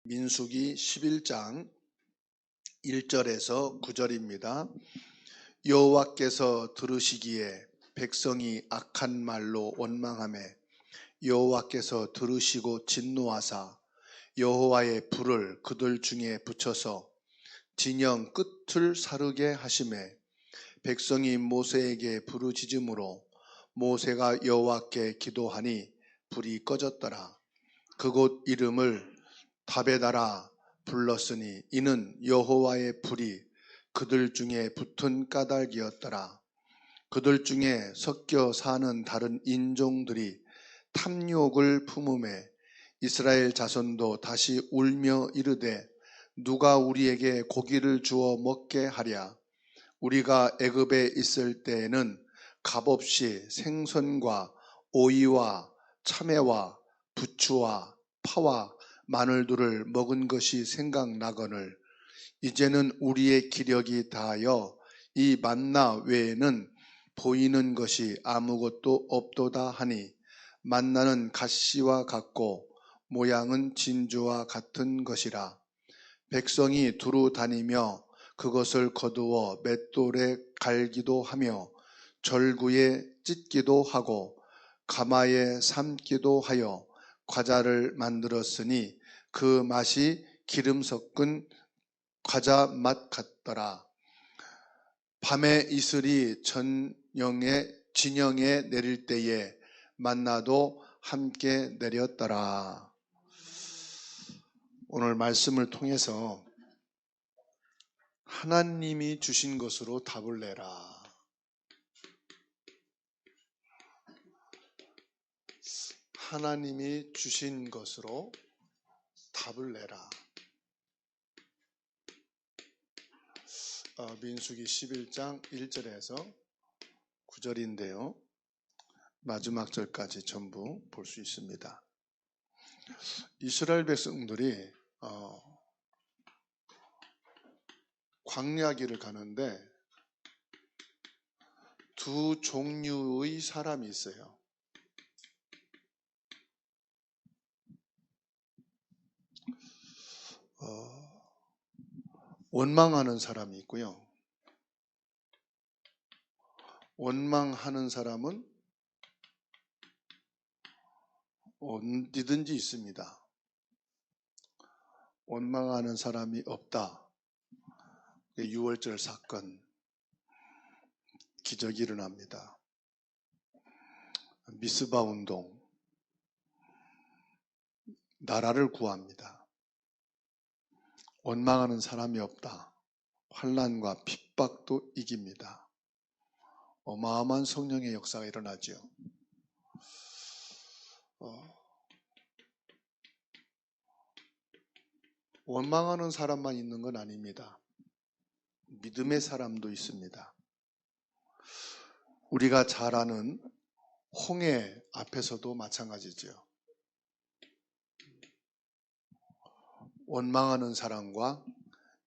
민수기 11장 1절에서 9절입니다. 여호와께서 들으시기에 백성이 악한 말로 원망하매 여호와께서 들으시고 진노하사 여호와의 불을 그들 중에 붙여서 진영 끝을 사르게 하시매 백성이 모세에게 부르짖음으로 모세가 여호와께 기도하니 불이 꺼졌더라. 그곳 이름을 다베다라 불렀으니 이는 여호와의 불이 그들 중에 붙은 까닭이었더라. 그들 중에 섞여 사는 다른 인종들이 탐욕을 품음에 이스라엘 자손도 다시 울며 이르되 누가 우리에게 고기를 주어 먹게 하랴. 우리가 애굽에 있을 때에는 값없이 생선과 오이와 참외와 부추와 파와 마늘들을 먹은 것이 생각나거늘 이제는 우리의 기력이 다하여 이 만나 외에는 보이는 것이 아무것도 없도다 하니 만나는 갓씨와 같고 모양은 진주와 같은 것이라. 백성이 두루 다니며 그것을 거두어 맷돌에 갈기도 하며 절구에 찢기도 하고 가마에 삶기도 하여 과자를 만들었으니 그 맛이 기름 섞은 과자 맛 같더라. 밤에 이슬이 진영에 내릴 때에 만나도 함께 내렸더라. 오늘 말씀을 통해서 하나님이 주신 것으로 답을 내라. 하나님이 주신 것으로 답을 내라. 민수기 11장 1절에서 9절인데요. 마지막 절까지 전부 볼 수 있습니다. 이스라엘 백성들이 광야길을 가는데 두 종류의 사람이 있어요. 원망하는 사람이 있고요. 원망하는 사람은 어디든지 있습니다. 원망하는 사람이 없다. 6월절 사건, 기적이 일어납니다. 미스바 운동, 나라를 구합니다. 원망하는 사람이 없다. 환난과 핍박도 이깁니다. 어마어마한 성령의 역사가 일어나죠. 원망하는 사람만 있는 건 아닙니다. 믿음의 사람도 있습니다. 우리가 잘 아는 홍해 앞에서도 마찬가지죠. 원망하는 사람과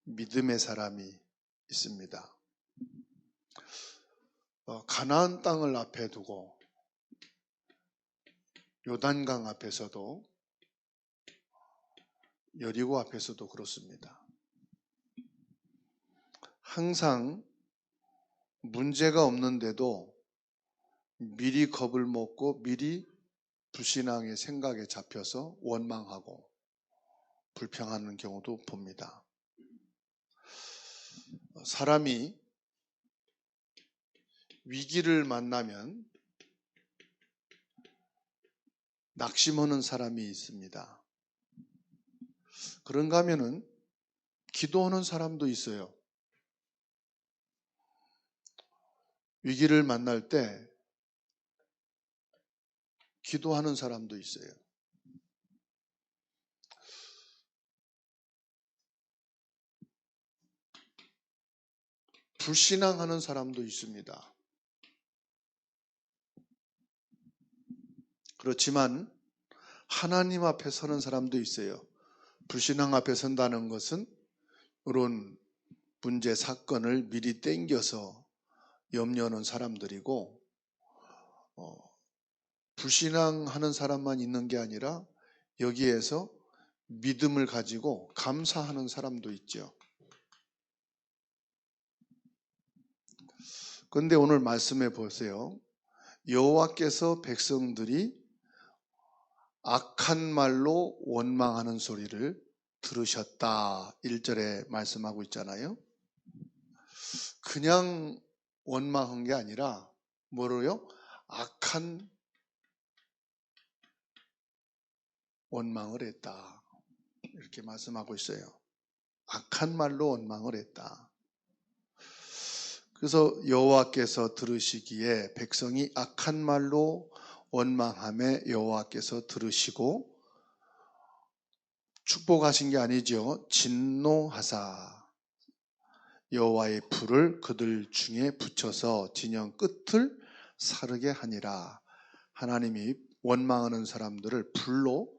믿음의 사람이 있습니다. 가나안 땅을 앞에 두고 요단강 앞에서도 여리고 앞에서도 그렇습니다. 항상 문제가 없는데도 미리 겁을 먹고 미리 불신앙의 생각에 잡혀서 원망하고 불평하는 경우도 봅니다. 사람이 위기를 만나면 낙심하는 사람이 있습니다. 그런가 하면은 기도하는 사람도 있어요. 위기를 만날 때 기도하는 사람도 있어요. 불신앙하는 사람도 있습니다. 그렇지만 하나님 앞에 서는 사람도 있어요. 불신앙 앞에 선다는 것은 이런 문제 사건을 미리 땡겨서 염려하는 사람들이고, 불신앙하는 사람만 있는 게 아니라 여기에서 믿음을 가지고 감사하는 사람도 있죠. 그런데 오늘 말씀해 보세요. 여호와께서 백성들이 악한 말로 원망하는 소리를 들으셨다. 1절에 말씀하고 있잖아요. 그냥 원망한 게 아니라 뭐로요? 악한 원망을 했다. 이렇게 말씀하고 있어요. 악한 말로 원망을 했다. 그래서 여호와께서 들으시기에 백성이 악한 말로 원망함에 여호와께서 들으시고 축복하신 게 아니죠. 진노하사 여호와의 불을 그들 중에 붙여서 진영 끝을 사르게 하니라. 하나님이 원망하는 사람들을 불로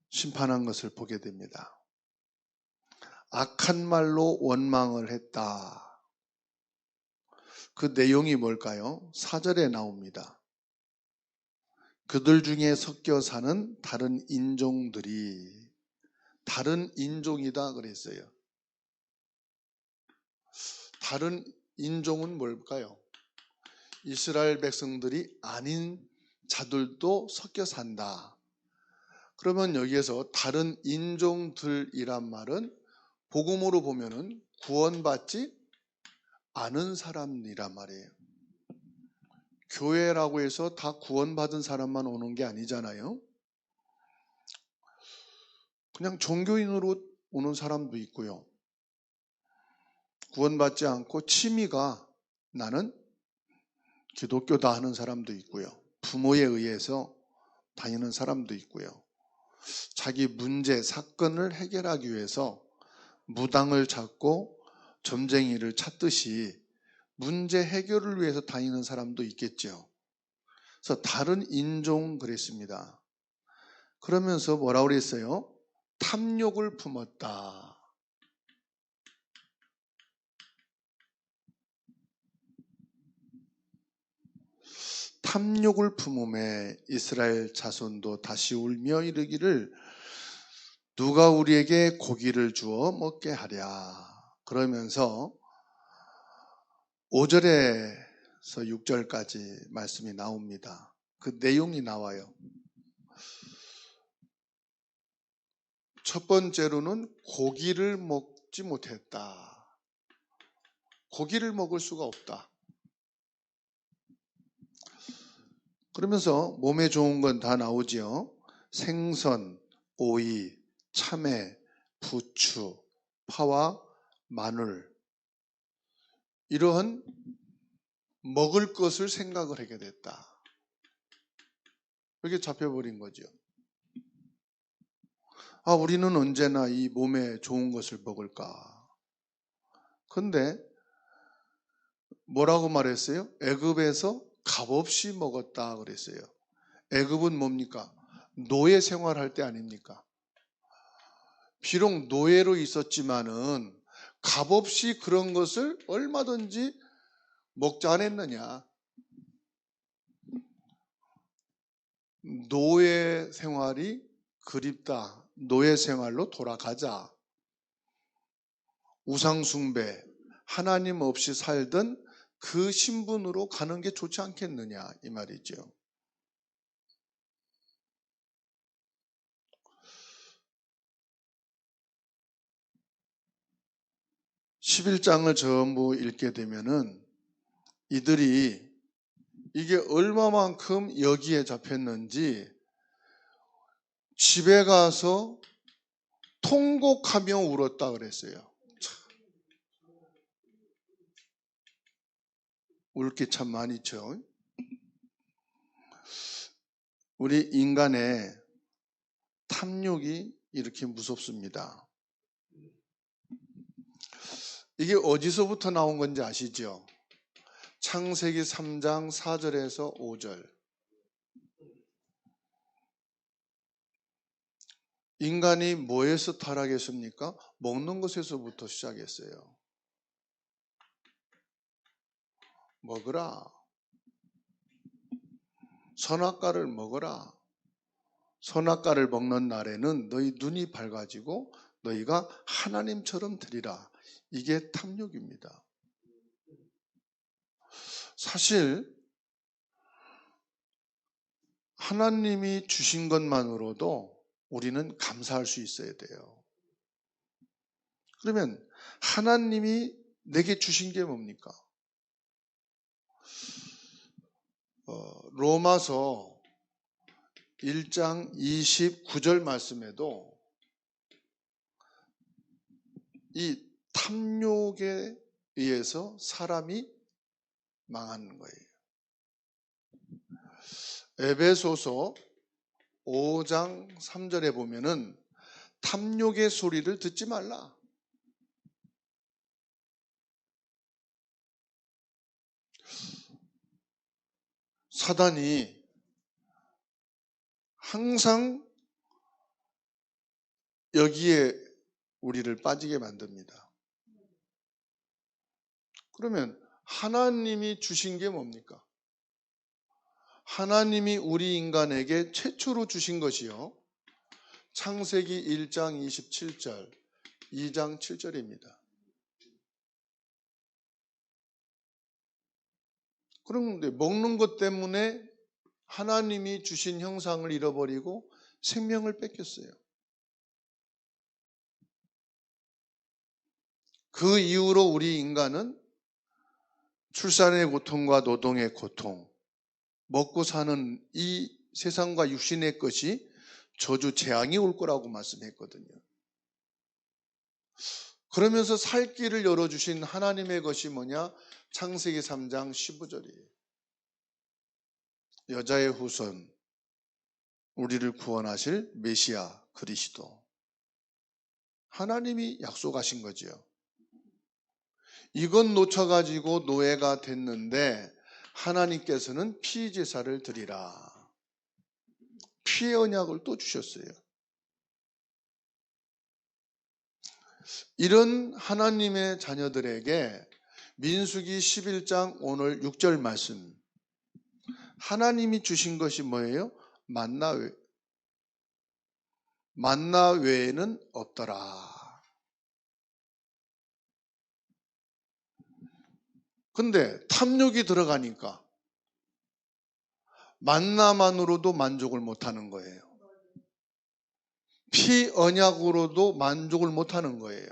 심판한 것을 보게 됩니다. 악한 말로 원망을 했다. 그 내용이 뭘까요? 4절에 나옵니다. 그들 중에 섞여 사는 다른 인종들이 다른 인종이다 그랬어요. 다른 인종은 뭘까요? 이스라엘 백성들이 아닌 자들도 섞여 산다. 그러면 여기에서 다른 인종들이란 말은 복음으로 보면은 구원받지 않은 사람이란 말이에요. 교회라고 해서 다 구원받은 사람만 오는 게 아니잖아요. 그냥 종교인으로 오는 사람도 있고요. 구원받지 않고 취미가 나는 기독교다 하는 사람도 있고요. 부모에 의해서 다니는 사람도 있고요. 자기 문제, 사건을 해결하기 위해서 무당을 찾고 점쟁이를 찾듯이 문제 해결을 위해서 다니는 사람도 있겠죠. 그래서 다른 인종 그랬습니다. 그러면서 뭐라고 그랬어요? 탐욕을 품었다. 탐욕을 품음에 이스라엘 자손도 다시 울며 이르기를 누가 우리에게 고기를 주어 먹게 하랴. 그러면서 5절에서 6절까지 말씀이 나옵니다. 그 내용이 나와요. 첫 번째로는 고기를 먹지 못했다. 고기를 먹을 수가 없다. 그러면서 몸에 좋은 건 다 나오지요. 생선, 오이, 참외, 부추, 파와 마늘 이러한 먹을 것을 생각을 하게 됐다. 이렇게 잡혀버린 거죠. 우리는 언제나 이 몸에 좋은 것을 먹을까? 근데 뭐라고 말했어요? 애굽에서 값없이 먹었다 그랬어요. 애굽은 뭡니까? 노예 생활할 때 아닙니까? 비록 노예로 있었지만은 값없이 그런 것을 얼마든지 먹자 안 했느냐? 노예 생활이 그립다. 노예 생활로 돌아가자. 우상숭배, 하나님 없이 살던 그 신분으로 가는 게 좋지 않겠느냐 이 말이죠. 11장을 전부 읽게 되면은 이들이 이게 얼마만큼 여기에 잡혔는지 집에 가서 통곡하며 울었다 그랬어요. 울 게 참 많죠. 우리 인간의 탐욕이 이렇게 무섭습니다. 이게 어디서부터 나온 건지 아시죠? 창세기 3장 4절에서 5절. 인간이 뭐에서 타락했습니까? 먹는 것에서부터 시작했어요. 먹으라. 선악과를 먹어라. 선악과를 먹는 날에는 너희 눈이 밝아지고 너희가 하나님처럼 되리라. 이게 탐욕입니다. 사실 하나님이 주신 것만으로도 우리는 감사할 수 있어야 돼요. 그러면 하나님이 내게 주신 게 뭡니까? 로마서 1장 29절 말씀에도 이 탐욕에 의해서 사람이 망하는 거예요. 에베소서 5장 3절에 보면은 탐욕의 소리를 듣지 말라. 사단이 항상 여기에 우리를 빠지게 만듭니다. 그러면 하나님이 주신 게 뭡니까? 하나님이 우리 인간에게 최초로 주신 것이요. 창세기 1장 27절, 2장 7절입니다. 그런데 먹는 것 때문에 하나님이 주신 형상을 잃어버리고 생명을 뺏겼어요. 그 이후로 우리 인간은 출산의 고통과 노동의 고통, 먹고 사는 이 세상과 육신의 것이 저주 재앙이 올 거라고 말씀했거든요. 그러면서 살 길을 열어주신 하나님의 것이 뭐냐? 창세기 3장 15절이에요. 여자의 후손, 우리를 구원하실 메시아 그리스도. 하나님이 약속하신 거죠. 이건 놓쳐가지고 노예가 됐는데 하나님께서는 피제사를 드리라. 피의 언약을 또 주셨어요. 이런 하나님의 자녀들에게 민수기 11장 오늘 6절 말씀, 하나님이 주신 것이 뭐예요? 만나 외에는 없더라. 근데 탐욕이 들어가니까 만나만으로도 만족을 못하는 거예요. 피 언약으로도 만족을 못하는 거예요.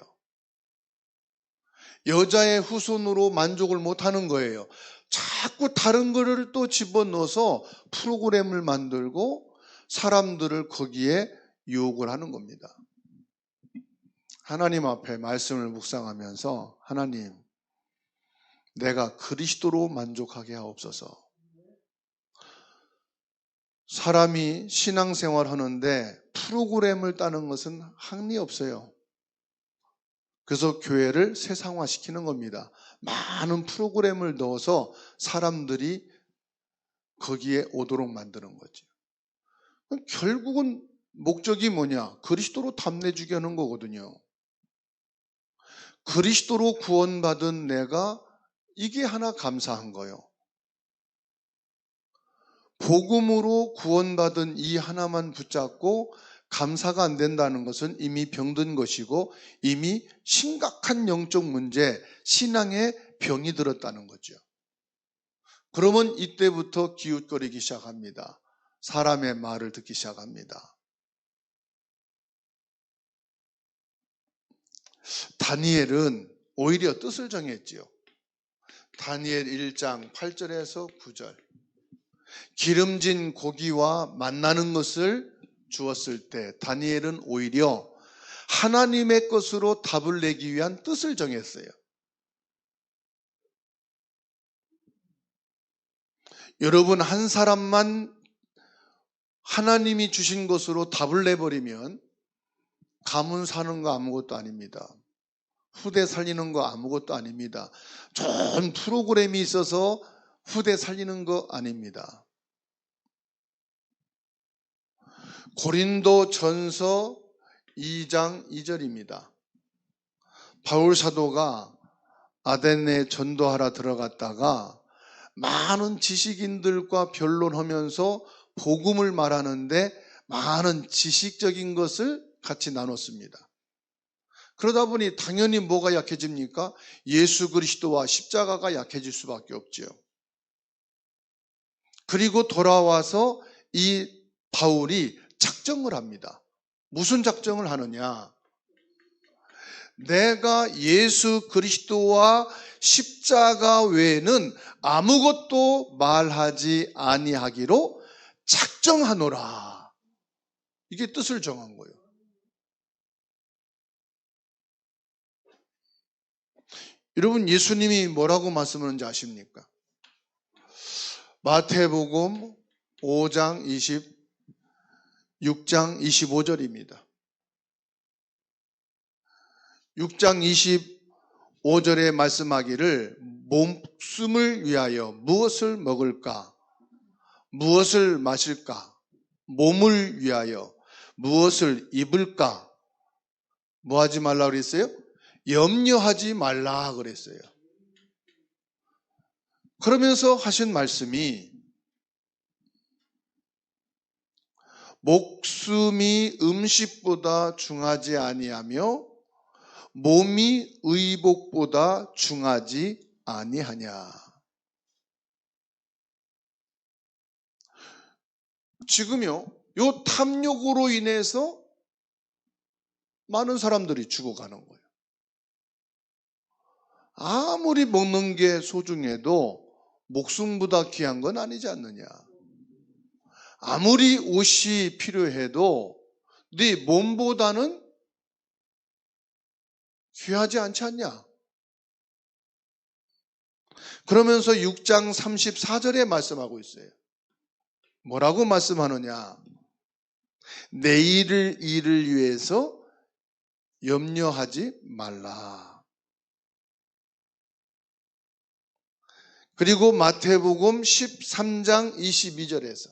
여자의 후손으로 만족을 못하는 거예요. 자꾸 다른 거를 또 집어넣어서 프로그램을 만들고 사람들을 거기에 유혹을 하는 겁니다. 하나님 앞에 말씀을 묵상하면서 하나님, 내가 그리스도로 만족하게 하옵소서. 사람이 신앙생활 하는데 프로그램을 따는 것은 한이 없어요. 그래서 교회를 세상화시키는 겁니다. 많은 프로그램을 넣어서 사람들이 거기에 오도록 만드는 거죠. 결국은 목적이 뭐냐? 그리스도로 담내주게 하는 거거든요. 그리스도로 구원받은 내가 이게 하나 감사한 거예요. 복음으로 구원받은 이 하나만 붙잡고 감사가 안 된다는 것은 이미 병든 것이고 이미 심각한 영적 문제, 신앙에 병이 들었다는 거죠. 그러면 이때부터 기웃거리기 시작합니다. 사람의 말을 듣기 시작합니다. 다니엘은 오히려 뜻을 정했지요. 다니엘 1장 8절에서 9절. 기름진 고기와 만나는 것을 주었을 때 다니엘은 오히려 하나님의 것으로 답을 내기 위한 뜻을 정했어요. 여러분, 한 사람만 하나님이 주신 것으로 답을 내버리면 가문 사는 거 아무것도 아닙니다. 후대 살리는 거 아무것도 아닙니다. 좋은 프로그램이 있어서 후대 살리는 거 아닙니다. 고린도 전서 2장 2절입니다. 바울 사도가 아덴에 전도하러 들어갔다가 많은 지식인들과 변론하면서 복음을 말하는데 많은 지식적인 것을 같이 나눴습니다. 그러다 보니 당연히 뭐가 약해집니까? 예수 그리스도와 십자가가 약해질 수밖에 없죠. 그리고 돌아와서 이 바울이 작정을 합니다. 무슨 작정을 하느냐? 내가 예수 그리스도와 십자가 외에는 아무것도 말하지 아니하기로 작정하노라. 이게 뜻을 정한 거예요. 여러분, 예수님이 뭐라고 말씀하는지 아십니까? 마태복음 5장 6장 25절입니다. 6장 25절에 말씀하기를 목숨을 위하여 무엇을 먹을까? 무엇을 마실까? 몸을 위하여 무엇을 입을까? 뭐 하지 말라 그랬어요? 염려하지 말라 그랬어요. 그러면서 하신 말씀이 목숨이 음식보다 중하지 아니하며 몸이 의복보다 중하지 아니하냐. 지금요, 요 탐욕으로 인해서 많은 사람들이 죽어가는 거예요. 아무리 먹는 게 소중해도 목숨보다 귀한 건 아니지 않느냐. 아무리 옷이 필요해도 네 몸보다는 귀하지 않지 않냐. 그러면서 6장 34절에 말씀하고 있어요. 뭐라고 말씀하느냐? 내일을 일을 위해서 염려하지 말라. 그리고 마태복음 13장 22절에서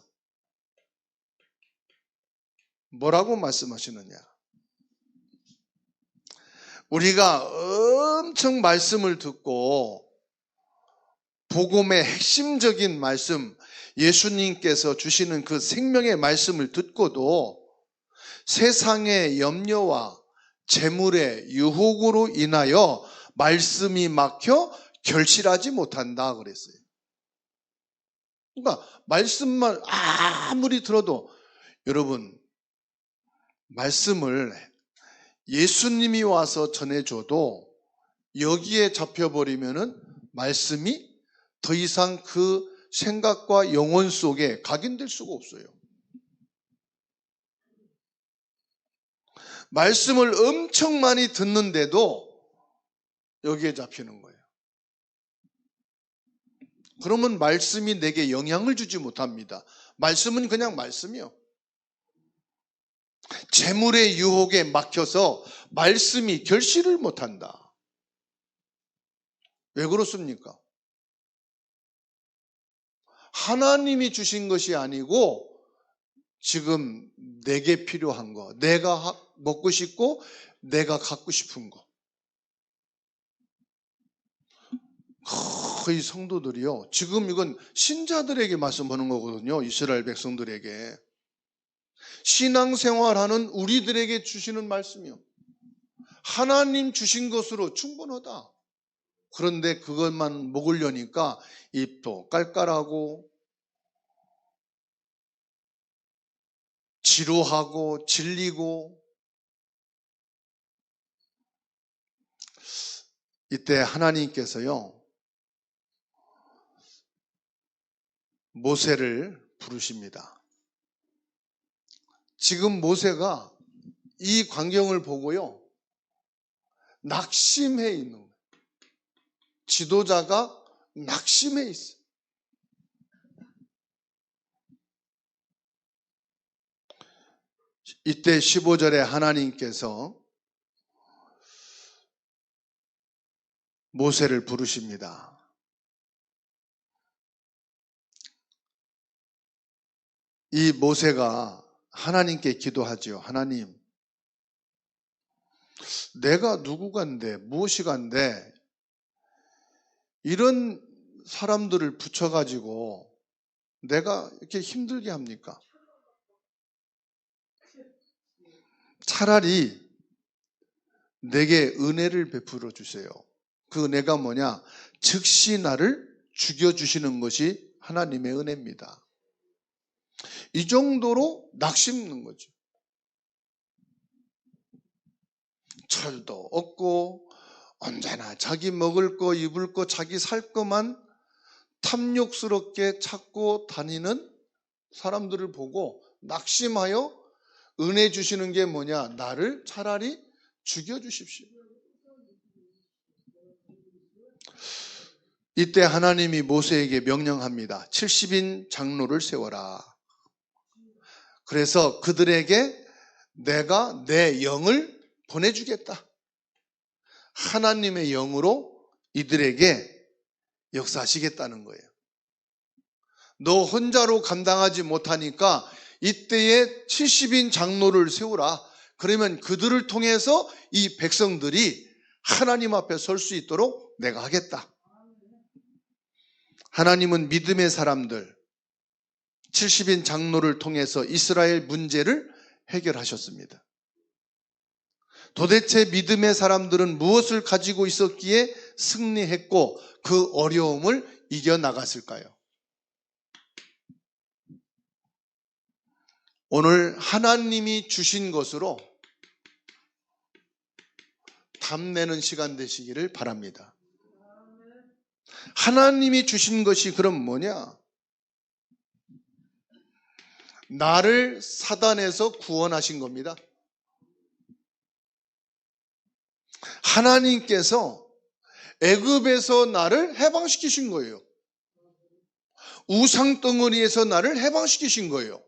뭐라고 말씀하시느냐? 우리가 엄청 말씀을 듣고 복음의 핵심적인 말씀, 예수님께서 주시는 그 생명의 말씀을 듣고도 세상의 염려와 재물의 유혹으로 인하여 말씀이 막혀 결실하지 못한다 그랬어요. 그러니까 말씀만 아무리 들어도 여러분, 말씀을 예수님이 와서 전해줘도 여기에 잡혀버리면은 말씀이 더 이상 그 생각과 영혼 속에 각인될 수가 없어요. 말씀을 엄청 많이 듣는데도 여기에 잡히는 거예요. 그러면 말씀이 내게 영향을 주지 못합니다. 말씀은 그냥 말씀이요. 재물의 유혹에 막혀서 말씀이 결실을 못한다. 왜 그렇습니까? 하나님이 주신 것이 아니고 지금 내게 필요한 거, 내가 먹고 싶고 내가 갖고 싶은 거. 거의 성도들이요. 지금 이건 신자들에게 말씀하는 거거든요. 이스라엘 백성들에게. 신앙생활하는 우리들에게 주시는 말씀이요. 하나님 주신 것으로 충분하다. 그런데 그것만 먹으려니까 입도 깔깔하고 지루하고 질리고. 이때 하나님께서요, 모세를 부르십니다. 지금 모세가 이 광경을 보고요, 낙심해 있는 거예요. 지도자가 낙심해 있어요. 이때 15절에 하나님께서 모세를 부르십니다. 이 모세가 하나님께 기도하죠. 하나님, 내가 누구간데 무엇이간데 이런 사람들을 붙여가지고 내가 이렇게 힘들게 합니까? 차라리 내게 은혜를 베풀어 주세요. 그 은혜가 뭐냐? 즉시 나를 죽여주시는 것이 하나님의 은혜입니다. 이 정도로 낙심는 거죠. 철도 없고 언제나 자기 먹을 거 입을 거 자기 살 거만 탐욕스럽게 찾고 다니는 사람들을 보고 낙심하여 은혜 주시는 게 뭐냐? 나를 차라리 죽여주십시오. 이때 하나님이 모세에게 명령합니다. 70인 장로를 세워라. 그래서 그들에게 내가 내 영을 보내주겠다. 하나님의 영으로 이들에게 역사하시겠다는 거예요. 너 혼자로 감당하지 못하니까 이때에 70인 장로를 세우라. 그러면 그들을 통해서 이 백성들이 하나님 앞에 설 수 있도록 내가 하겠다. 하나님은 믿음의 사람들 70인 장로를 통해서 이스라엘 문제를 해결하셨습니다. 도대체 믿음의 사람들은 무엇을 가지고 있었기에 승리했고 그 어려움을 이겨나갔을까요? 오늘 하나님이 주신 것으로 답내는 시간 되시기를 바랍니다. 하나님이 주신 것이 그럼 뭐냐? 나를 사단에서 구원하신 겁니다. 하나님께서 애굽에서 나를 해방시키신 거예요. 우상덩어리에서 나를 해방시키신 거예요.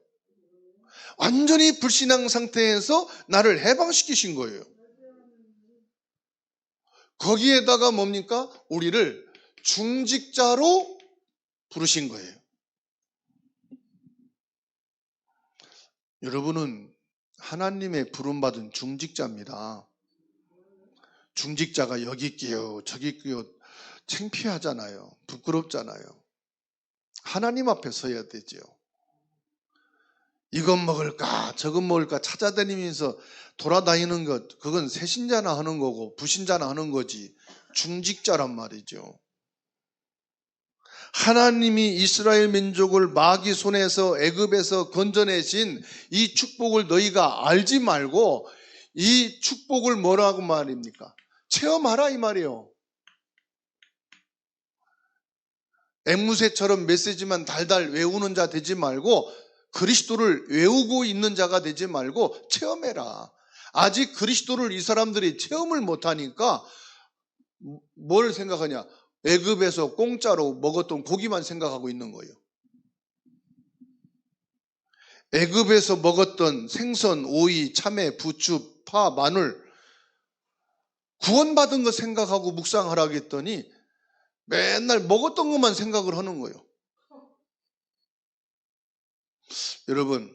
완전히 불신앙 상태에서 나를 해방시키신 거예요. 거기에다가 뭡니까? 우리를 중직자로 부르신 거예요. 여러분은 하나님의 부름받은 중직자입니다. 중직자가 여기 끼요 저기 끼요 창피하잖아요. 부끄럽잖아요. 하나님 앞에 서야 되죠. 이건 먹을까 저건 먹을까 찾아다니면서 돌아다니는 것, 그건 새신자나 하는 거고 부신자나 하는 거지 중직자란 말이죠. 하나님이 이스라엘 민족을 마귀 손에서 애굽에서 건져내신 이 축복을 너희가 알지 말고 이 축복을 뭐라고 말입니까? 체험하라 이 말이에요. 앵무새처럼 메시지만 달달 외우는 자 되지 말고 그리스도를 외우고 있는 자가 되지 말고 체험해라. 아직 그리스도를 이 사람들이 체험을 못하니까 뭘 생각하냐? 애굽에서 공짜로 먹었던 고기만 생각하고 있는 거예요. 애굽에서 먹었던 생선, 오이, 참외, 부추, 파, 마늘 구원받은 거 생각하고 묵상하라 했더니 맨날 먹었던 것만 생각을 하는 거예요. 여러분,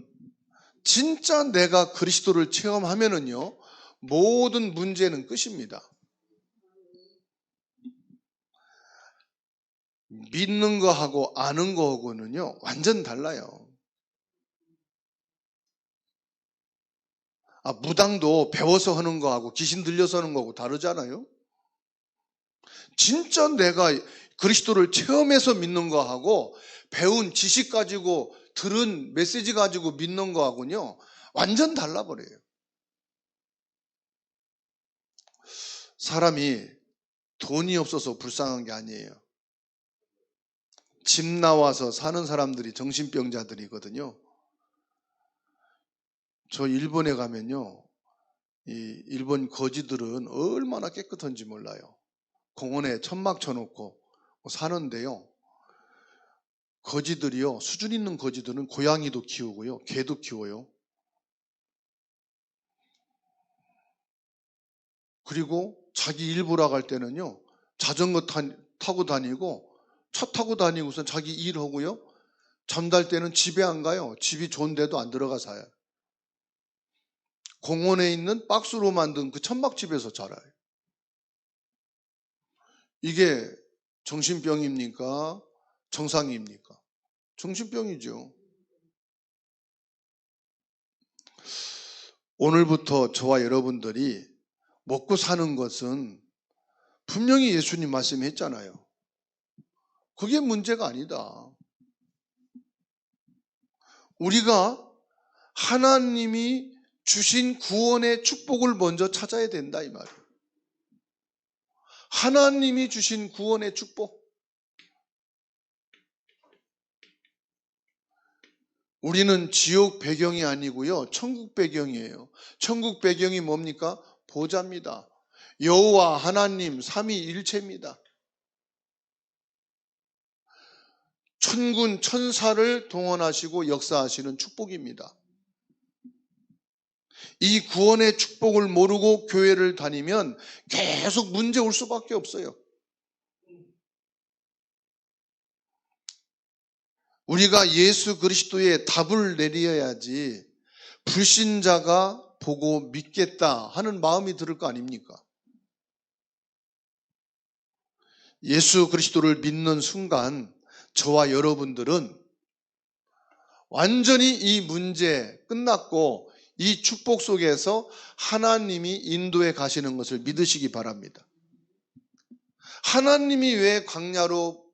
진짜 내가 그리스도를 체험하면은요, 모든 문제는 끝입니다. 믿는 거하고 아는 거하고는요, 완전 달라요. 무당도 배워서 하는 거하고 귀신 들려서 하는 거하고 다르잖아요. 진짜 내가 그리스도를 체험해서 믿는 거하고 배운 지식 가지고 들은 메시지 가지고 믿는 거하고는요, 완전 달라버려요. 사람이 돈이 없어서 불쌍한 게 아니에요. 집 나와서 사는 사람들이 정신병자들이거든요. 저 일본에 가면요, 이 일본 거지들은 얼마나 깨끗한지 몰라요. 공원에 천막 쳐놓고 사는데요, 거지들이요, 수준 있는 거지들은 고양이도 키우고요, 개도 키워요. 그리고 자기 일 보러 갈 때는요, 자전거 타고 다니고 차 타고 다니고서 자기 일하고요, 잠잘 때는 집에 안 가요. 집이 좋은 데도 안 들어가 사요. 공원에 있는 박스로 만든 그 천막집에서 자라요. 이게 정신병입니까? 정상입니까? 정신병이죠. 오늘부터 저와 여러분들이 먹고 사는 것은 분명히 예수님 말씀했잖아요. 그게 문제가 아니다. 우리가 하나님이 주신 구원의 축복을 먼저 찾아야 된다 이 말이에요. 하나님이 주신 구원의 축복. 우리는 지옥 배경이 아니고요. 천국 배경이에요. 천국 배경이 뭡니까? 보좌입니다. 여호와 하나님 삼위일체입니다. 천군 천사를 동원하시고 역사하시는 축복입니다. 이 구원의 축복을 모르고 교회를 다니면 계속 문제 올 수밖에 없어요. 우리가 예수 그리스도의 답을 내려야지 불신자가 보고 믿겠다 하는 마음이 들을 거 아닙니까? 예수 그리스도를 믿는 순간 저와 여러분들은 완전히 이 문제 끝났고 이 축복 속에서 하나님이 인도해 가시는 것을 믿으시기 바랍니다. 하나님이 왜 광야로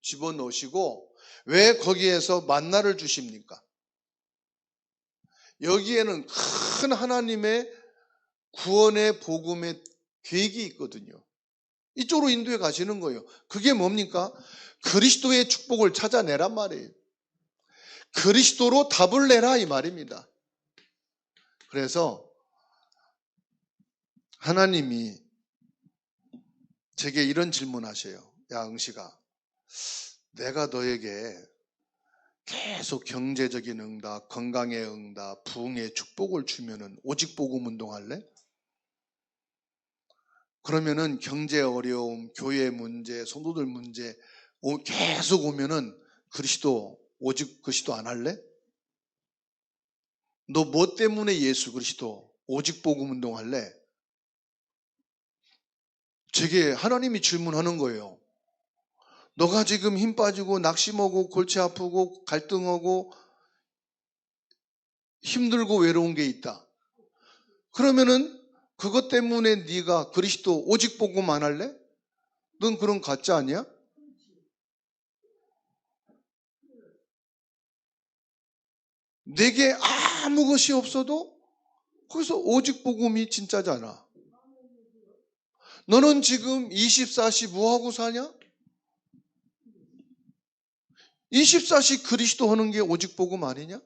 집어넣으시고 왜 거기에서 만나를 주십니까? 여기에는 큰 하나님의 구원의 복음의 계획이 있거든요. 이쪽으로 인도해 가시는 거예요. 그게 뭡니까? 그리스도의 축복을 찾아내란 말이에요. 그리스도로 답을 내라 이 말입니다. 그래서 하나님이 제게 이런 질문하셔요. 야 응식아, 내가 너에게 계속 경제적인 응답, 건강의 응답, 부흥의 축복을 주면은 오직 복음 운동할래? 그러면은 경제 어려움, 교회 문제, 성도들 문제 계속 오면은 오직 그리스도 안 할래? 너 뭐 때문에 예수 그리스도 오직 복음 운동할래? 제게 하나님이 질문하는 거예요. 너가 지금 힘 빠지고 낙심하고 골치 아프고 갈등하고 힘들고 외로운 게 있다. 그러면은 그것 때문에 네가 그리스도 오직 복음 안 할래? 넌 그런 가짜 아니야? 내게 아무 것이 없어도 거기서 오직 복음이 진짜잖아. 너는 지금 24시 뭐하고 사냐? 24시 그리스도 하는 게 오직 복음 아니냐?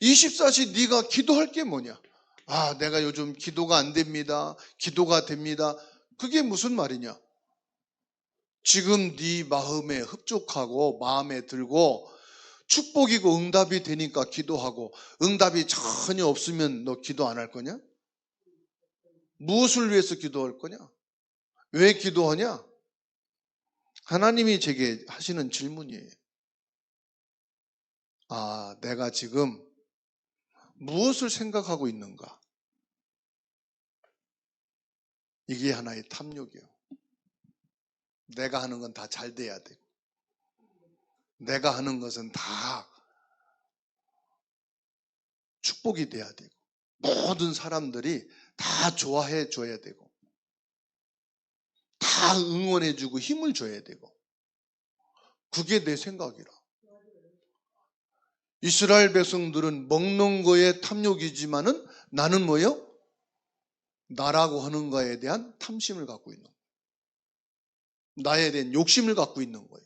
24시 네가 기도할 게 뭐냐? 아, 내가 요즘 기도가 안 됩니다. 기도가 됩니다. 그게 무슨 말이냐? 지금 네 마음에 흡족하고 마음에 들고 축복이고 응답이 되니까 기도하고 응답이 전혀 없으면 너 기도 안 할 거냐? 무엇을 위해서 기도할 거냐? 왜 기도하냐? 하나님이 제게 하시는 질문이에요. 아, 내가 지금 무엇을 생각하고 있는가? 이게 하나의 탐욕이에요. 내가 하는 건 다 잘 돼야 되고 내가 하는 것은 다 축복이 돼야 되고 모든 사람들이 다 좋아해 줘야 되고 다 응원해 주고 힘을 줘야 되고 그게 내 생각이라. 이스라엘 백성들은 먹는 거에 탐욕이지만은 나는 뭐요? 나라고 하는 거에 대한 탐심을 갖고 있는 거예요. 나에 대한 욕심을 갖고 있는 거예요.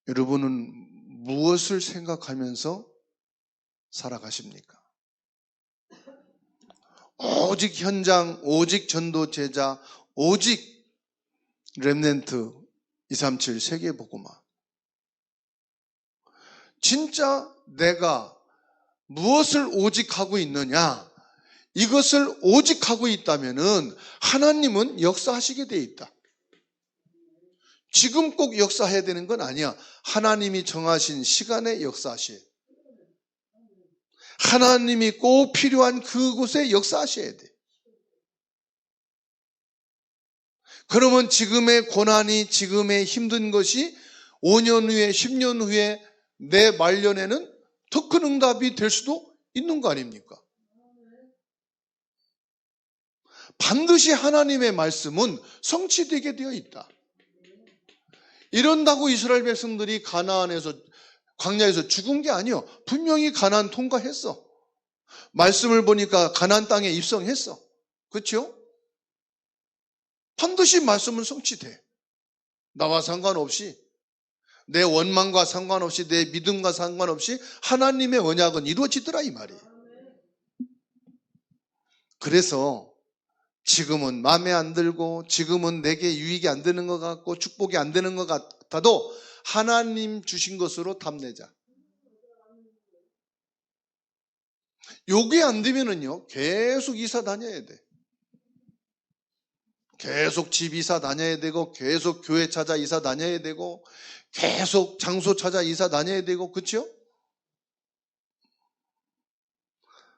여러분은 무엇을 생각하면서 살아가십니까? 오직 현장, 오직 전도 제자, 오직 렘넌트 237 세계복음화. 진짜 내가 무엇을 오직 하고 있느냐? 이것을 오직 하고 있다면은 하나님은 역사하시게 돼 있다. 지금 꼭 역사해야 되는 건 아니야. 하나님이 정하신 시간에 역사하셔야 돼. 하나님이 꼭 필요한 그곳에 역사하셔야 돼. 그러면 지금의 고난이, 지금의 힘든 것이 5년 후에, 10년 후에 내 말년에는 더 큰 응답이 될 수도 있는 거 아닙니까? 반드시 하나님의 말씀은 성취되게 되어 있다. 이런다고 이스라엘 백성들이 가나안에서, 광야에서 죽은 게 아니요. 분명히 가나안 통과했어. 말씀을 보니까 가나안 땅에 입성했어. 그렇죠? 반드시 말씀은 성취돼. 나와 상관없이, 내 원망과 상관없이, 내 믿음과 상관없이 하나님의 언약은 이루어지더라 이 말이에요. 그래서 지금은 마음에 안 들고, 지금은 내게 유익이 안 되는 것 같고, 축복이 안 되는 것 같아도 하나님 주신 것으로 답내자. 요게 안 되면은요, 계속 이사 다녀야 돼. 계속 집 이사 다녀야 되고, 계속 교회 찾아 이사 다녀야 되고, 계속 장소 찾아 이사 다녀야 되고, 그렇죠?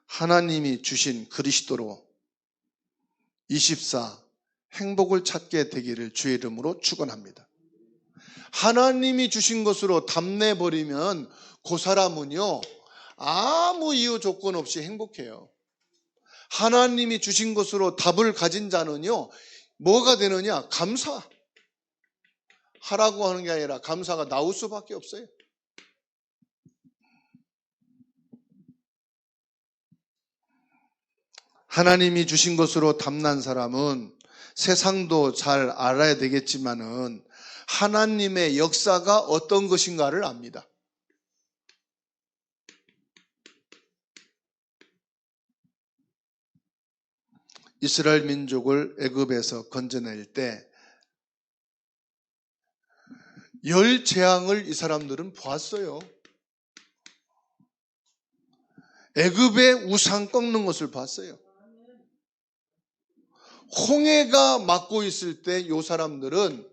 하나님이 주신 그리스도로 24 행복을 찾게 되기를 주의 이름으로 축원합니다. 하나님이 주신 것으로 답내버리면 그 사람은요, 아무 이유 조건 없이 행복해요. 하나님이 주신 것으로 답을 가진 자는요, 뭐가 되느냐? 감사. 하라고 하는 게 아니라 감사가 나올 수밖에 없어요. 하나님이 주신 것으로 답난 사람은 세상도 잘 알아야 되겠지만은 하나님의 역사가 어떤 것인가를 압니다. 이스라엘 민족을 애굽에서 건져낼 때 열 재앙을 이 사람들은 보았어요. 애굽의 우상 꺾는 것을 봤어요. 홍해가 막고 있을 때 이 사람들은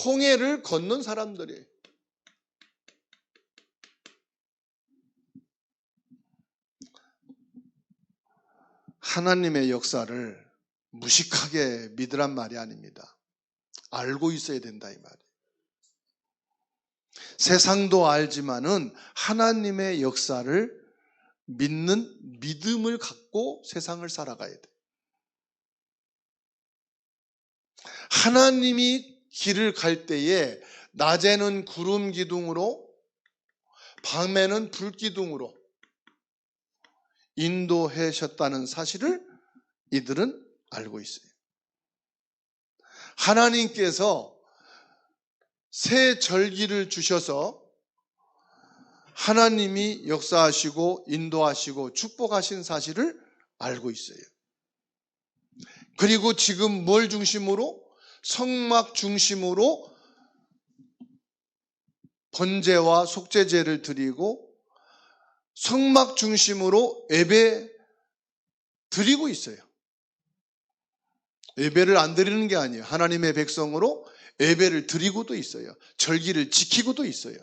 홍해를 건넌 사람들이에요. 하나님의 역사를 무식하게 믿으란 말이 아닙니다. 알고 있어야 된다 이 말이에요. 세상도 알지만은 하나님의 역사를 믿는 믿음을 갖고 세상을 살아가야 돼. 하나님이 길을 갈 때에 낮에는 구름 기둥으로, 밤에는 불 기둥으로 인도하셨다는 사실을 이들은 알고 있어요. 하나님께서 새 절기를 주셔서 하나님이 역사하시고 인도하시고 축복하신 사실을 알고 있어요. 그리고 지금 뭘 중심으로? 성막 중심으로 번제와 속죄제를 드리고 성막 중심으로 예배 드리고 있어요. 예배를 안 드리는 게 아니에요. 하나님의 백성으로 예배를 드리고도 있어요. 절기를 지키고도 있어요.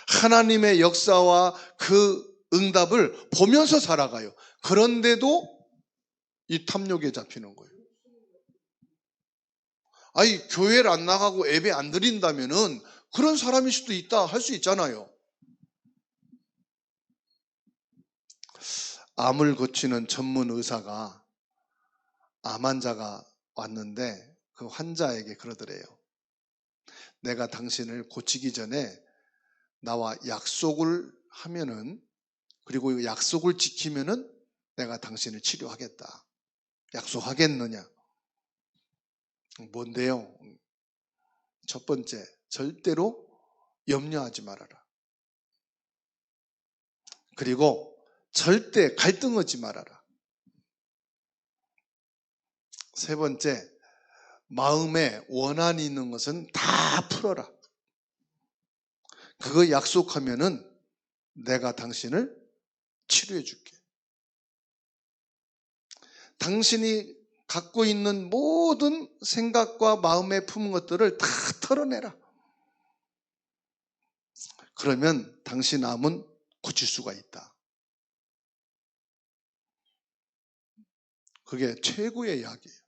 하나님의 역사와 그 응답을 보면서 살아가요. 그런데도 이 탐욕에 잡히는 거예요. 아니, 교회를 안 나가고 예배 안 드린다면은 그런 사람일 수도 있다 할 수 있잖아요. 암을 고치는 전문 의사가 암 환자가 왔는데 그 환자에게 그러더래요. 내가 당신을 고치기 전에 나와 약속을 하면은, 그리고 약속을 지키면은 내가 당신을 치료하겠다. 약속하겠느냐? 뭔데요? 첫 번째, 절대로 염려하지 말아라. 그리고 절대 갈등하지 말아라. 세 번째, 마음에 원한이 있는 것은 다 풀어라. 그거 약속하면은 내가 당신을 치료해 줄게. 당신이 갖고 있는 모든 생각과 마음에 품은 것들을 다 털어내라. 그러면 당신 암은 고칠 수가 있다. 그게 최고의 약이에요.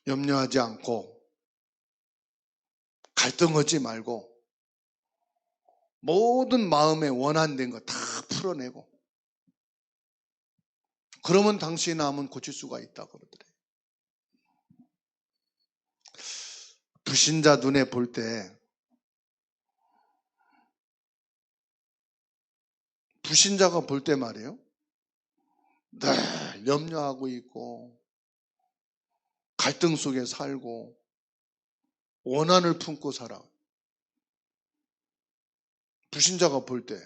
염려하지 않고 갈등하지 말고 모든 마음에 원한된 거 다 풀어내고 그러면 당신의 마음은 고칠 수가 있다고 그러더래요. 불신자 눈에 볼 때 불신자가 볼 때 말이에요. 늘 염려하고 있고 갈등 속에 살고 원한을 품고 살아. 불신자가 볼 때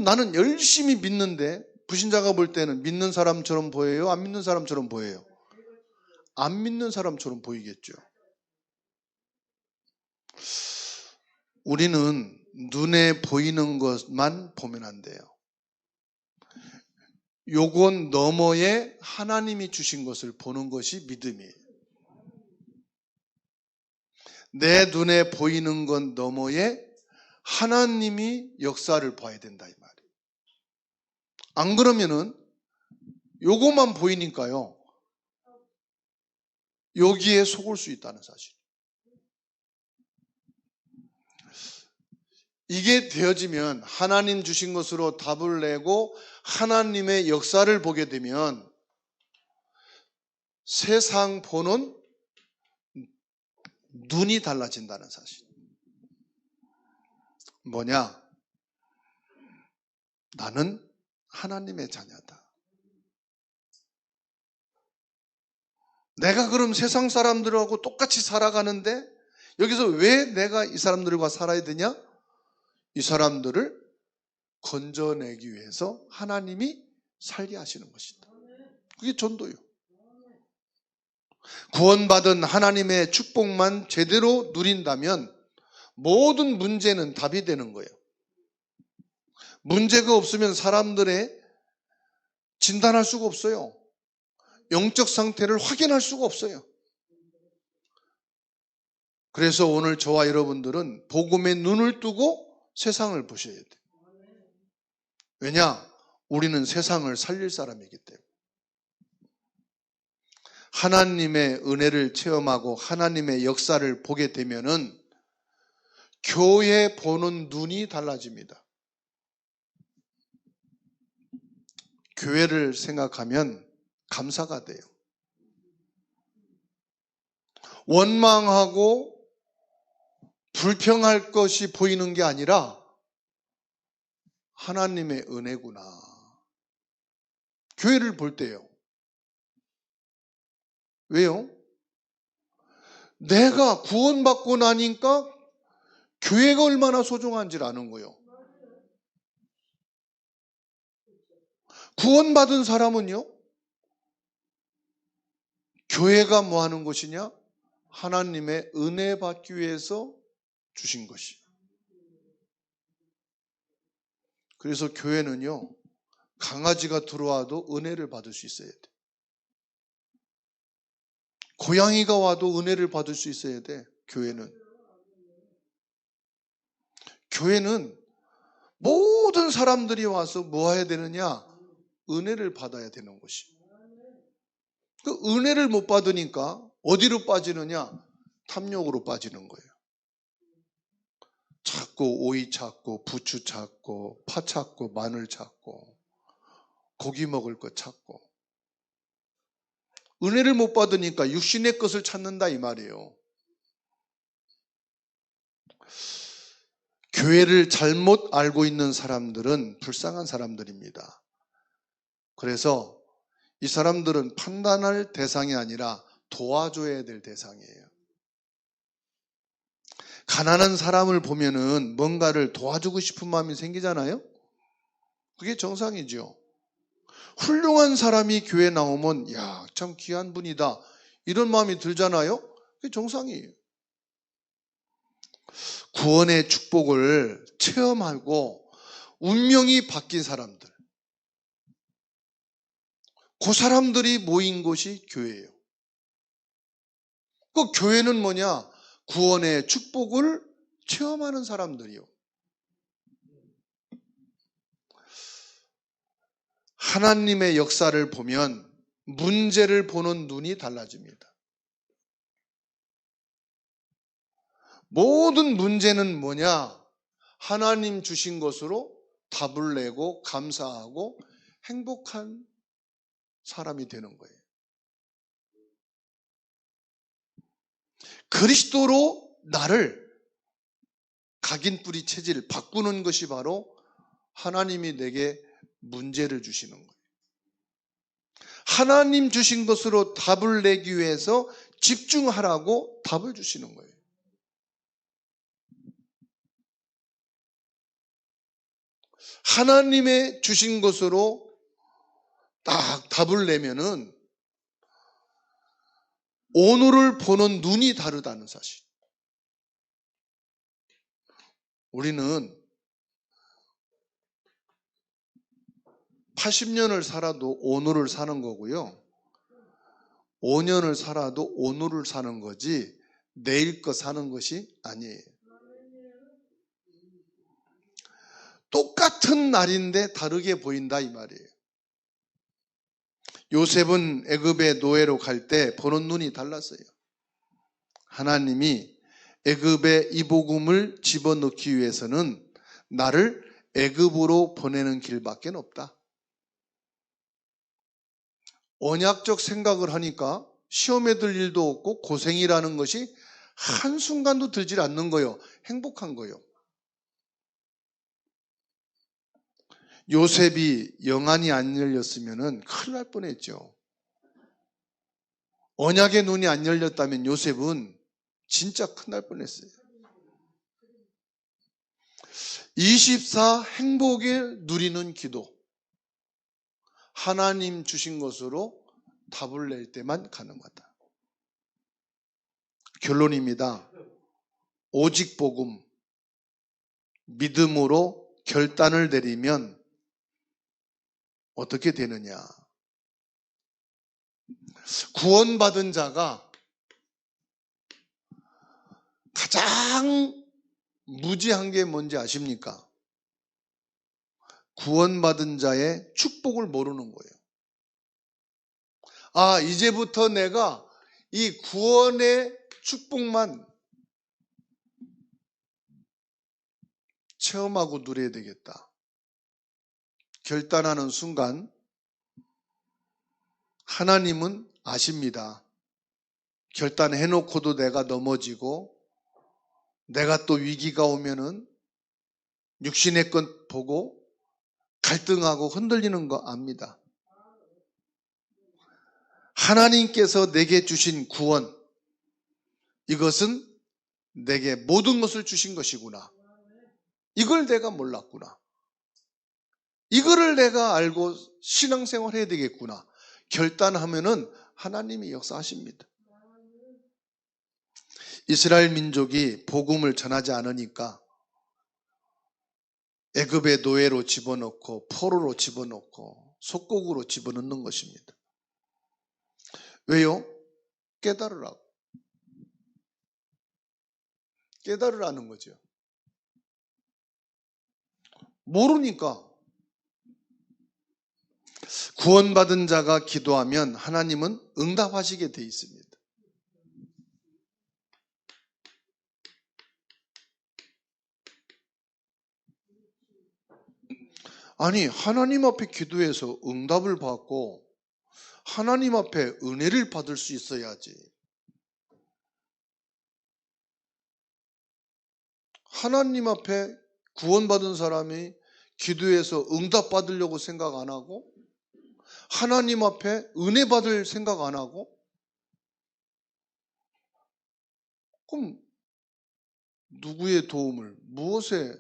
나는 열심히 믿는데 불신자가 볼 때는 믿는 사람처럼 보여요? 안 믿는 사람처럼 보여요? 안 믿는 사람처럼 보이겠죠. 우리는 눈에 보이는 것만 보면 안 돼요. 요건 너머에 하나님이 주신 것을 보는 것이 믿음이에요. 내 눈에 보이는 것 너머에 하나님이 역사를 봐야 된다 이 말이에요. 안 그러면은 요것만 보이니까요. 여기에 속을 수 있다는 사실. 이게 되어지면 하나님 주신 것으로 답을 내고 하나님의 역사를 보게 되면 세상 보는 눈이 달라진다는 사실. 뭐냐? 나는 하나님의 자녀다. 내가 그럼 세상 사람들하고 똑같이 살아가는데 여기서 왜 내가 이 사람들과 살아야 되냐? 이 사람들을 건져내기 위해서 하나님이 살게 하시는 것이다. 그게 전도요. 구원받은 하나님의 축복만 제대로 누린다면 모든 문제는 답이 되는 거예요. 문제가 없으면 사람들의 진단할 수가 없어요. 영적 상태를 확인할 수가 없어요. 그래서 오늘 저와 여러분들은 복음의 눈을 뜨고 세상을 보셔야 돼요. 왜냐? 우리는 세상을 살릴 사람이기 때문에. 하나님의 은혜를 체험하고 하나님의 역사를 보게 되면은 교회 보는 눈이 달라집니다. 교회를 생각하면 감사가 돼요. 원망하고 불평할 것이 보이는 게 아니라 하나님의 은혜구나. 교회를 볼 때요. 왜요? 내가 구원받고 나니까 교회가 얼마나 소중한지를 아는 거예요. 구원받은 사람은요, 교회가 뭐 하는 것이냐? 하나님의 은혜 받기 위해서 주신 것이. 그래서 교회는요, 강아지가 들어와도 은혜를 받을 수 있어야 돼. 고양이가 와도 은혜를 받을 수 있어야 돼, 교회는. 교회는 모든 사람들이 와서 뭐 해야 되느냐? 은혜를 받아야 되는 것이. 그 은혜를 못 받으니까 어디로 빠지느냐? 탐욕으로 빠지는 거예요. 찾고 오이 찾고 부추 찾고 파 찾고 마늘 찾고 고기 먹을 것 찾고. 은혜를 못 받으니까 육신의 것을 찾는다 이 말이에요. 교회를 잘못 알고 있는 사람들은 불쌍한 사람들입니다. 그래서 이 사람들은 판단할 대상이 아니라 도와줘야 될 대상이에요. 가난한 사람을 보면은 뭔가를 도와주고 싶은 마음이 생기잖아요? 그게 정상이죠. 훌륭한 사람이 교회에 나오면 야, 참 귀한 분이다. 이런 마음이 들잖아요? 그게 정상이에요. 구원의 축복을 체험하고 운명이 바뀐 사람들. 그 사람들이 모인 곳이 교회예요. 그 교회는 뭐냐? 구원의 축복을 체험하는 사람들이요. 하나님의 역사를 보면 문제를 보는 눈이 달라집니다. 모든 문제는 뭐냐? 하나님 주신 것으로 답을 내고 감사하고 행복한 사람이 되는 거예요. 그리스도로 나를 각인뿌리 체질 바꾸는 것이 바로 하나님이 내게 문제를 주시는 거예요. 하나님 주신 것으로 답을 내기 위해서 집중하라고 답을 주시는 거예요. 하나님의 주신 것으로 딱 답을 내면은 오늘을 보는 눈이 다르다는 사실. 우리는 80년을 살아도 오늘을 사는 거고요. 5년을 살아도 오늘을 사는 거지 내일 거 사는 것이 아니에요. 똑같은 날인데 다르게 보인다 이 말이에요. 요셉은 애굽의 노예로 갈 때 보는 눈이 달랐어요. 하나님이 애굽의 이 복음을 집어넣기 위해서는 나를 애굽으로 보내는 길밖에 없다. 언약적 생각을 하니까 시험에 들 일도 없고 고생이라는 것이 한순간도 들질 않는 거예요. 행복한 거예요. 요셉이 영안이 안 열렸으면 큰일 날 뻔했죠. 언약의 눈이 안 열렸다면 요셉은 진짜 큰일 날 뻔했어요. 24 행복을 누리는 기도. 하나님 주신 것으로 답을 낼 때만 가능하다. 결론입니다. 오직 복음, 믿음으로 결단을 내리면 어떻게 되느냐? 구원받은 자가 가장 무지한 게 뭔지 아십니까? 구원받은 자의 축복을 모르는 거예요. 아, 이제부터 내가 이 구원의 축복만 체험하고 누려야 되겠다. 결단하는 순간 하나님은 아십니다. 결단해놓고도 내가 넘어지고 내가 또 위기가 오면은 육신의 것 보고 갈등하고 흔들리는 거 압니다. 하나님께서 내게 주신 구원, 이것은 내게 모든 것을 주신 것이구나. 이걸 내가 몰랐구나. 이거를 내가 알고 신앙생활 해야 되겠구나. 결단하면은 하나님이 역사하십니다. 이스라엘 민족이 복음을 전하지 않으니까 애굽의 노예로 집어넣고 포로로 집어넣고 속국으로 집어넣는 것입니다. 왜요? 깨달으라고. 깨달으라는 거죠. 모르니까. 구원받은 자가 기도하면 하나님은 응답하시게 돼 있습니다. 아니, 하나님 앞에 기도해서 응답을 받고 하나님 앞에 은혜를 받을 수 있어야지. 하나님 앞에 구원받은 사람이 기도해서 응답 받으려고 생각 안 하고 하나님 앞에 은혜 받을 생각 안 하고 그럼 누구의 도움을, 무엇에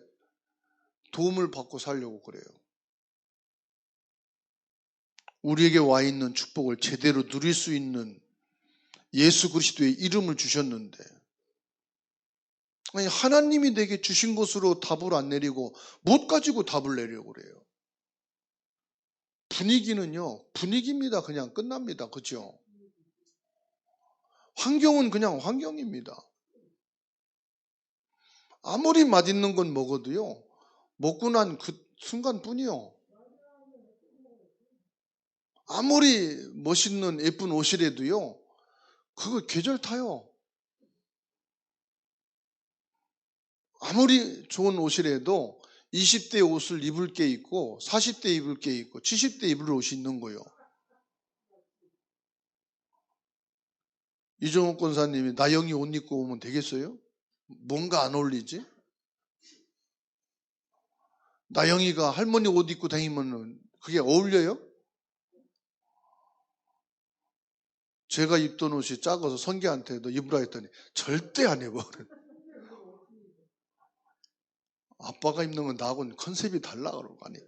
도움을 받고 살려고 그래요? 우리에게 와 있는 축복을 제대로 누릴 수 있는 예수 그리스도의 이름을 주셨는데 아니, 하나님이 내게 주신 것으로 답을 안 내리고 못 가지고 답을 내려고 그래요. 분위기는요, 분위기입니다. 그냥 끝납니다. 그렇죠? 환경은 그냥 환경입니다. 아무리 맛있는 건 먹어도요, 먹고 난 그 순간뿐이요. 아무리 멋있는 예쁜 옷이라도요, 그거 계절 타요. 아무리 좋은 옷이라도 20대 옷을 입을 게 있고 40대 입을 게 있고 70대 입을 옷이 있는 거예요. 이종욱 권사님이 나영이 옷 입고 오면 되겠어요? 뭔가 안 어울리지? 나영이가 할머니 옷 입고 다니면 그게 어울려요? 제가 입던 옷이 작아서 성기한테 너 입으라 했더니 절대 안 입어. 아빠가 입는 건 나하고는 컨셉이 달라 그러고 아니.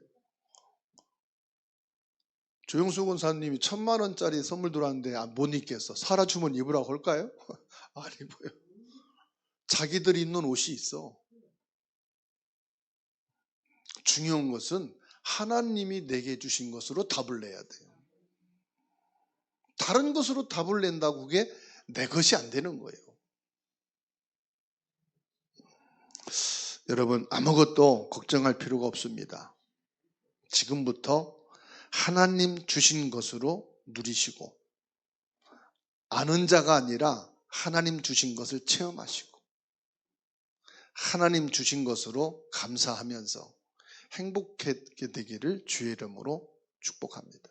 조영수 권사님이 1,000만 원짜리 선물 들어왔는데 못 입겠어. 사라주면 입으라고 할까요? 안 입어요. 자기들이 입는 옷이 있어. 중요한 것은 하나님이 내게 주신 것으로 답을 내야 돼요. 다른 것으로 답을 낸다고 그게 내 것이 안 되는 거예요. 여러분, 아무것도 걱정할 필요가 없습니다. 지금부터 하나님 주신 것으로 누리시고, 아는 자가 아니라 하나님 주신 것을 체험하시고, 하나님 주신 것으로 감사하면서 행복하게 되기를 주의 이름으로 축복합니다.